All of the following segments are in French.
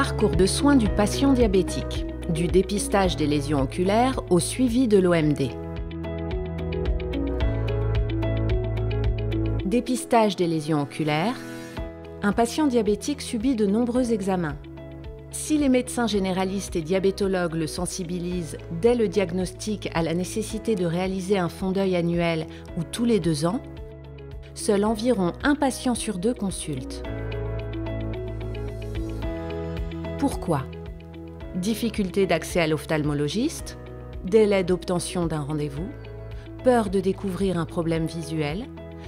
parcours de soins du patient diabétique, du dépistage des lésions oculaires au suivi de l'OMD. Dépistage des lésions oculaires. Un patient diabétique subit de nombreux examens. Si les médecins généralistes et diabétologues le sensibilisent dès le diagnostic à la nécessité de réaliser un fond d'œil annuel ou tous les 2 ans, seul environ un patient sur 2 consulte. Pourquoi? Difficulté d'accès à l'ophtalmologiste, délai d'obtention d'un rendez-vous, peur de découvrir un problème visuel,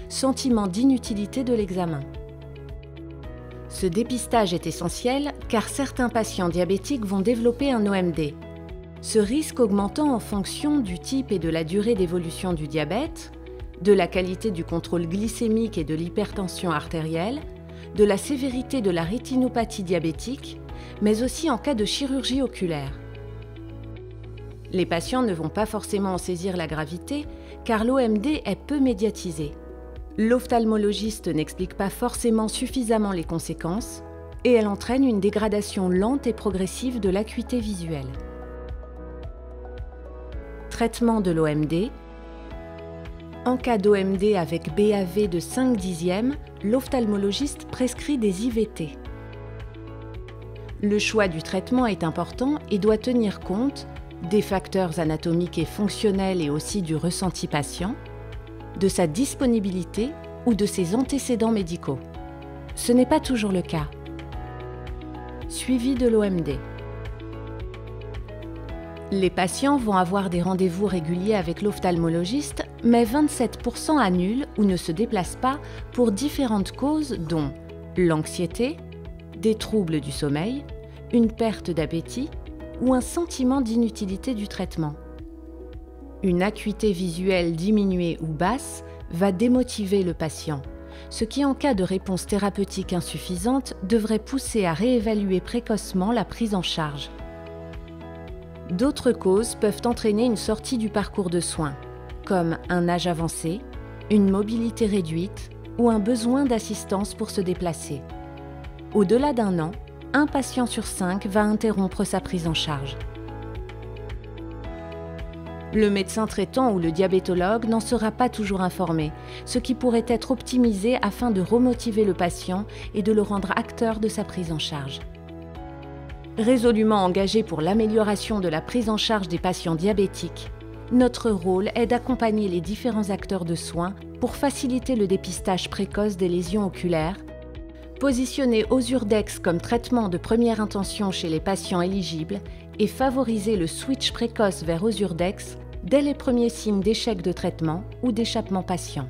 sentiment d'inutilité de l'examen. Ce dépistage est essentiel car certains patients diabétiques vont développer un OMD. Ce risque augmentant en fonction du type et de la durée d'évolution du diabète, de la qualité du contrôle glycémique et de l'hypertension artérielle, de la sévérité de la rétinopathie diabétique, mais aussi en cas de chirurgie oculaire. Les patients ne vont pas forcément en saisir la gravité car l'OMD est peu médiatisé. L'ophtalmologiste n'explique pas forcément suffisamment les conséquences et elle entraîne une dégradation lente et progressive de l'acuité visuelle. Traitement de l'OMD. En cas d'OMD avec BAV de 5/10, l'ophtalmologiste prescrit des IVT. Le choix du traitement est important et doit tenir compte des facteurs anatomiques et fonctionnels et aussi du ressenti patient, de sa disponibilité ou de ses antécédents médicaux. Ce n'est pas toujours le cas. Suivi de l'OMD. Les patients vont avoir des rendez-vous réguliers avec l'ophtalmologiste, mais 27% annulent ou ne se déplacent pas pour différentes causes dont l'anxiété, des troubles du sommeil, une perte d'appétit ou un sentiment d'inutilité du traitement. Une acuité visuelle diminuée ou basse va démotiver le patient, ce qui en cas de réponse thérapeutique insuffisante devrait pousser à réévaluer précocement la prise en charge. D'autres causes peuvent entraîner une sortie du parcours de soins, comme un âge avancé, une mobilité réduite ou un besoin d'assistance pour se déplacer. Au-delà d'1 an, un patient sur 5 va interrompre sa prise en charge. Le médecin traitant ou le diabétologue n'en sera pas toujours informé, ce qui pourrait être optimisé afin de remotiver le patient et de le rendre acteur de sa prise en charge. Résolument engagé pour l'amélioration de la prise en charge des patients diabétiques, notre rôle est d'accompagner les différents acteurs de soins pour faciliter le dépistage précoce des lésions oculaires, positionner Ozurdex comme traitement de première intention chez les patients éligibles et favoriser le switch précoce vers Ozurdex dès les premiers signes d'échec de traitement ou d'échappement patient.